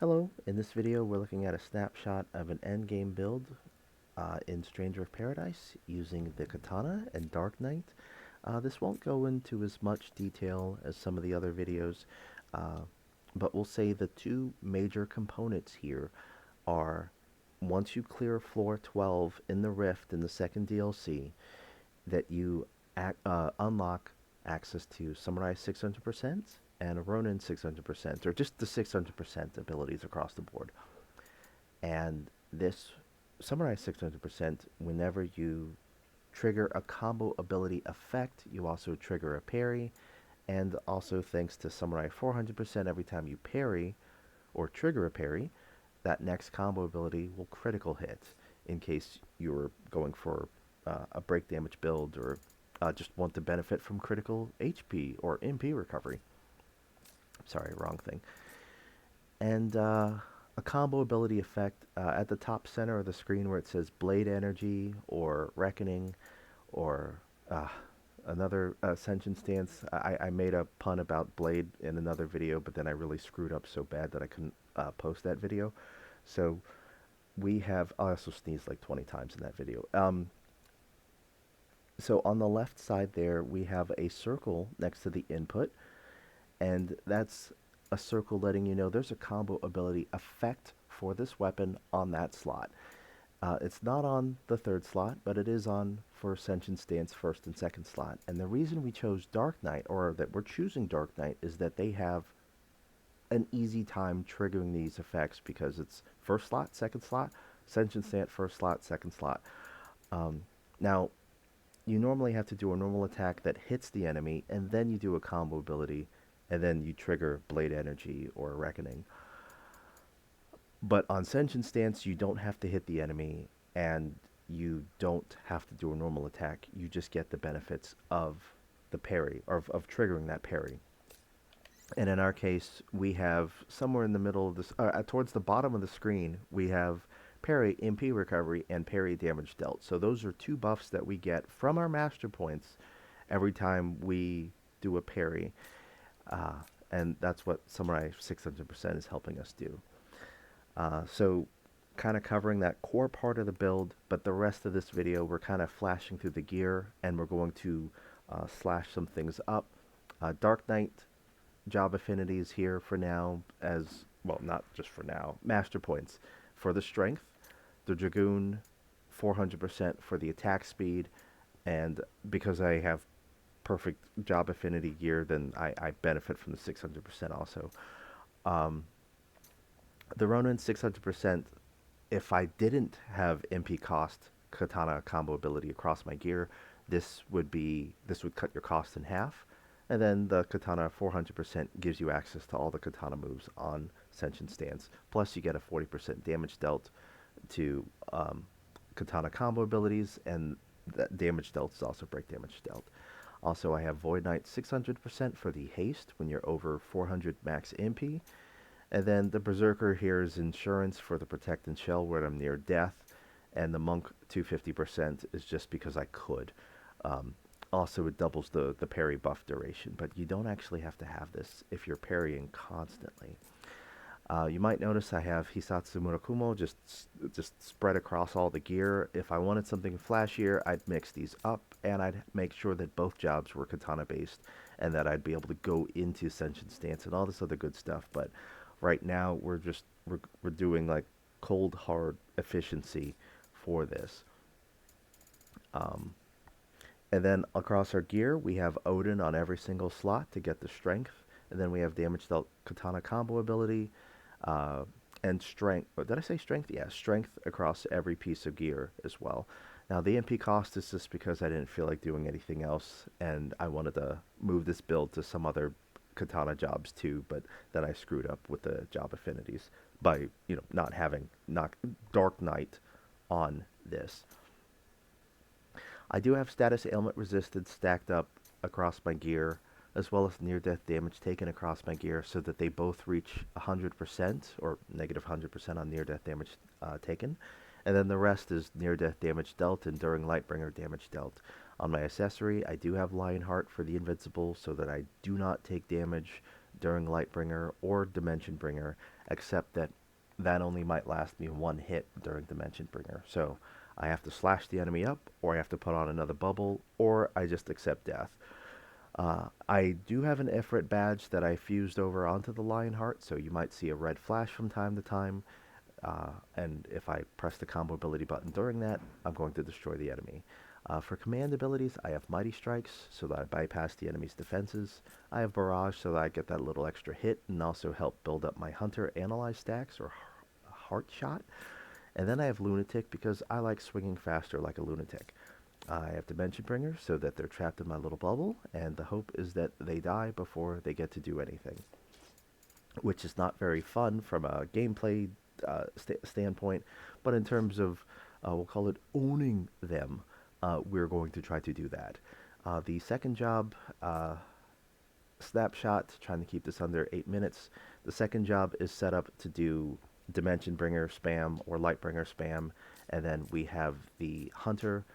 Hello, in this video we're looking at a snapshot of an endgame build in Stranger of Paradise using the katana and Dark Knight. This won't go into as much detail as some of the other videos, uh, but we'll say the two major components here are once you clear floor 12 in the Rift in the second DLC, that you unlock access to Samurai 600% and Ronin 600%, or just the 600% abilities across the board. And this Samurai 600%, whenever you trigger a combo ability effect, you also trigger a parry, and also thanks to Samurai 400%, every time you parry or trigger a parry, that next combo ability will critical hit in case you're going for a break damage build or just want to benefit from critical HP or MP recovery. Sorry, wrong thing. And a combo ability effect at the top center of the screen where it says Blade Energy or Reckoning or uh, another Ascension Stance. I made a pun about Blade in another video, but then I really screwed up so bad that I couldn't post that video. So we have, I also sneezed like 20 times in that video. So on the left side there, we have a circle next to the input, and that's a circle letting you know there's a combo ability effect for this weapon on that slot. It's not on the third slot, but it is on for Ascension Stance first and second slot. And the reason we chose Dark Knight, or that we're choosing Dark Knight, is that they have an easy time triggering these effects because it's first slot, second slot, Ascension Stance first slot, second slot. Now, you normally have to do a normal attack that hits the enemy, and then you do a combo ability, and then you trigger Blade Energy or Reckoning. But on Sentient Stance, you don't have to hit the enemy, and you don't have to do a normal attack. You just get the benefits of the parry, or of triggering that parry. And in our case, we have somewhere in the middle of this, towards the bottom of the screen, we have parry, MP recovery, and parry damage dealt. So those are two buffs that we get from our master points every time we do a parry. Uh, and that's what Samurai 600% is helping us do. So kind of covering that core part of the build, but the rest of this video we're kind of flashing through the gear and we're going to slash some things up. Dark Knight job affinities here for now as, well, not just for now, master points for the strength, the Dragoon 400% for the attack speed, and because I have perfect job affinity gear, then I benefit from the 600% also. Um, the Ronin 600%, if I didn't have MP cost katana combo ability across my gear, this would cut your cost in half. And then the katana 400% gives you access to all the katana moves on Sentient Stance. Plus you get a 40% damage dealt to katana combo abilities, and that damage dealt is also break damage dealt. Also, I have Void Knight 600% for the haste when you're over 400 max MP. And then the Berserker here is insurance for the Protect and Shell when I'm near death. And the Monk 250% is just because I could. Also, it doubles the parry buff duration, but you don't actually have to have this if you're parrying constantly. You might notice I have Hisatsu Murakumo just spread across all the gear. If I wanted something flashier, I'd mix these up, and I'd make sure that both jobs were katana based, and that I'd be able to go into Sentient Stance and all this other good stuff. But right now, we're doing like cold hard efficiency for this. Um, and then across our gear, we have Odin on every single slot to get the strength, and then we have damage dealt katana combo ability, uh, and strength. What did I say? Strength? Yeah, strength across every piece of gear as well. Now the MP cost is just because I didn't feel like doing anything else, and I wanted to move this build to some other katana jobs too. But then I screwed up with the job affinities by not having Dark Knight on this. I do have status ailment resisted stacked up across my gear, as well as near-death damage taken across my gear, so that they both reach 100% or negative 100% on near-death damage taken. And then the rest is near-death damage dealt and during Lightbringer damage dealt. On my accessory, I do have Lionheart for the Invincible, so that I do not take damage during Lightbringer or Dimension Bringer, except that that only might last me one hit during Dimension Bringer. So I have to slash the enemy up, or I have to put on another bubble, or I just accept death. I do have an Ifrit badge that I fused over onto the Lionheart, so you might see a red flash from time to time. And if I press the combo ability button during that, I'm going to destroy the enemy. For command abilities, I have Mighty Strikes, so that I bypass the enemy's defenses. I have Barrage, so that I get that little extra hit, and also help build up my Hunter Analyze stacks, or Heart Shot. And then I have Lunatic, because I like swinging faster like a lunatic. I have Dimension Bringer, so that they're trapped in my little bubble, and the hope is that they die before they get to do anything. Which is not very fun from a gameplay standpoint, but in terms of, we'll call it owning them, we're going to try to do that. The second job, snapshot, trying to keep this under 8 minutes. The second job is set up to do Dimension Bringer spam or Light Bringer spam, and then we have the Hunter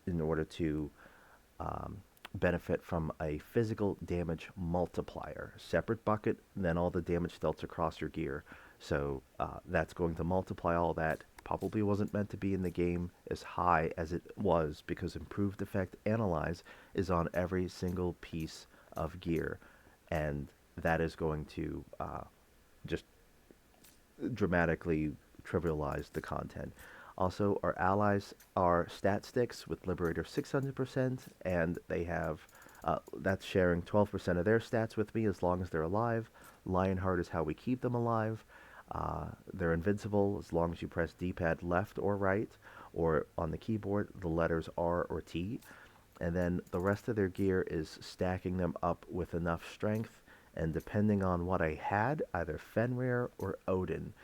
in order to benefit from a physical damage multiplier. Separate bucket, then all the damage dealt across your gear. So that's going to multiply all that. Probably wasn't meant to be in the game as high as it was, because Improved Effect Analyze is on every single piece of gear. And that is going to just dramatically trivialize the content. Also, our allies are stat sticks with Liberator 600%, and they have, that's sharing 12% of their stats with me as long as they're alive. Lionheart is how we keep them alive. They're invincible as long as you press D-pad left or right, or on the keyboard, the letters R or T. And then the rest of their gear is stacking them up with enough strength, and depending on what I had, either Fenrir or Odin.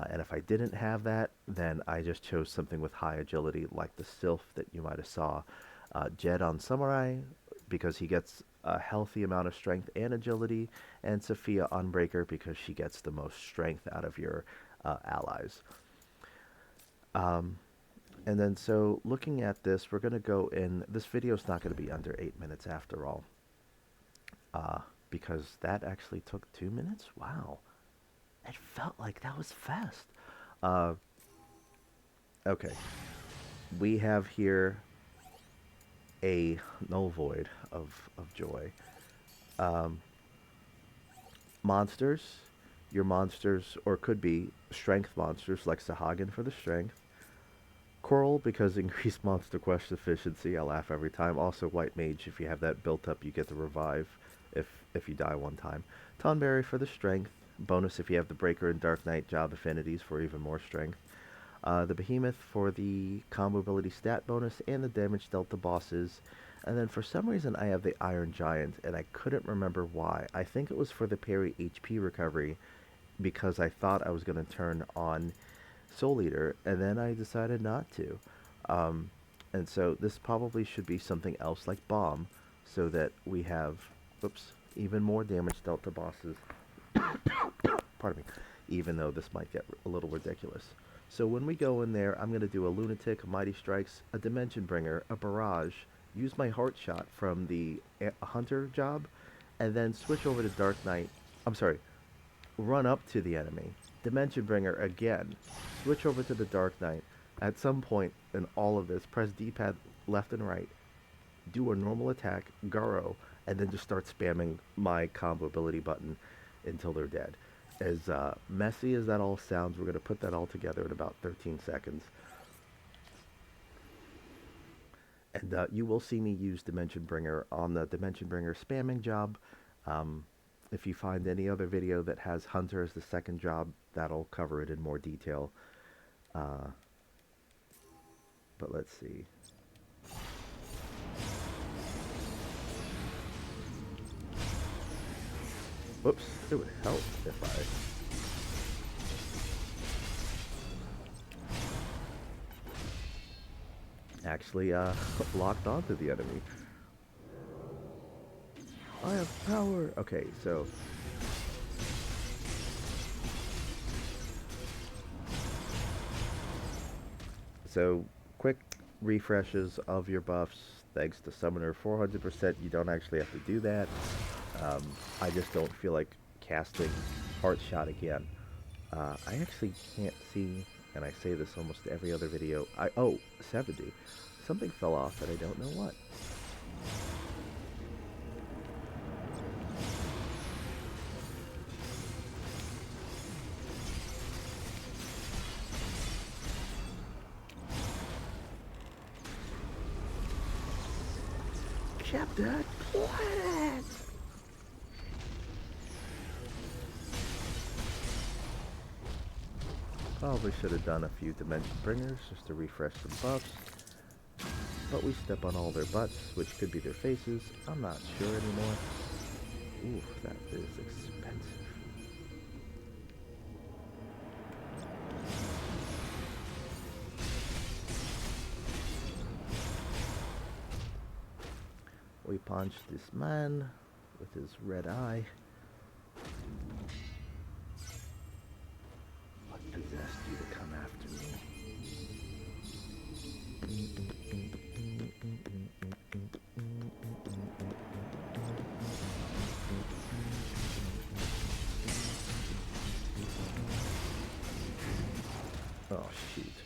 And if I didn't have that, then I just chose something with high agility, like the Sylph that you might have saw. Jed on Samurai, because he gets a healthy amount of strength and agility, and Sophia on Breaker, because she gets the most strength out of your allies. And then, so looking at this, we're going to go in. This video is not going to be under 8 minutes after all, because that actually took 2 minutes. Wow. It felt like that was fast. Okay. We have here a Null Void of joy. Monsters. Your monsters, or could be strength monsters, like Sahagin for the strength. Coral, because increased monster quest efficiency. I laugh every time. Also, White Mage, if you have that built up, you get to revive if you die one time. Tonberry for the strength. Bonus if you have the Breaker and Dark Knight job affinities for even more strength. The Behemoth for the combo ability stat bonus and the damage dealt to bosses. And then for some reason I have the Iron Giant, and I couldn't remember why. I think it was for the parry HP recovery, because I thought I was going to turn on Soul Eater, and then I decided not to. And so this probably should be something else like Bomb, so that we have, oops, even more damage dealt to bosses. Pardon me. Even though this might get a little ridiculous. So when we go in there, I'm going to do a Lunatic, a Mighty Strikes, a Dimension Bringer, a Barrage, use my Heart Shot from the Hunter job, and then switch over to Dark Knight. I'm sorry, run up to the enemy, Dimension Bringer again, switch over to the Dark Knight. At some point in all of this, press D-pad left and right, do a normal attack, Garo, and then just start spamming my combo ability button until they're dead. As messy as that all sounds, we're going to put that all together in about 13 seconds. And you will see me use Dimension Bringer on the Dimension Bringer spamming job. If you find any other video that has Hunter as the second job, that'll cover it in more detail. But let's see. Whoops, it would help if I actually locked onto the enemy. I have power! Okay, so quick refreshes of your buffs. Thanks to Summoner 400%, you don't actually have to do that. I just don't feel like casting Heart Shot again. I actually can't see, and I say this almost every other video. Oh, 70. Something fell off, and I don't know what. Captain Planet! Probably should have done a few dimension bringers just to refresh some buffs. But we step on all their butts, which could be their faces. I'm not sure anymore. Oof, that is expensive. We punch this man with his red eye. What possessed you to come after me? Oh, shoot.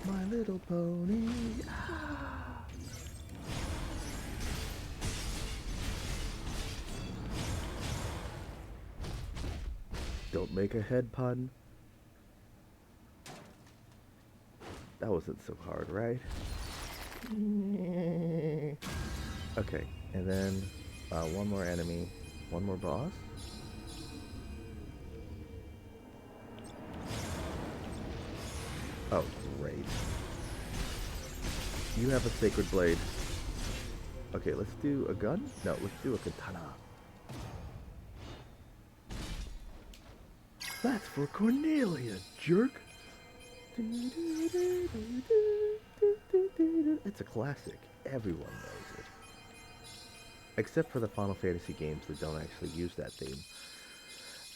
My little pony. Ah. Don't make a head pun. That wasn't so hard, right? Okay, and then one more enemy, one more boss. Oh, great. You have a sacred blade. Okay, let's do a gun? No, let's do a katana. That's for Cornelia, jerk! It's a classic. Everyone knows it. Except for the Final Fantasy games that don't actually use that theme.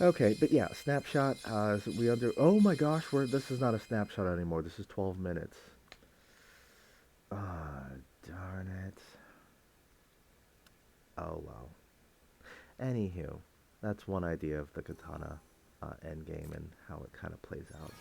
Okay, but yeah, snapshot. We under. Oh my gosh, this is not a snapshot anymore. This is 12 minutes. Ah, darn it. Oh well. Anywho, that's one idea of the katana endgame and how it kind of plays out.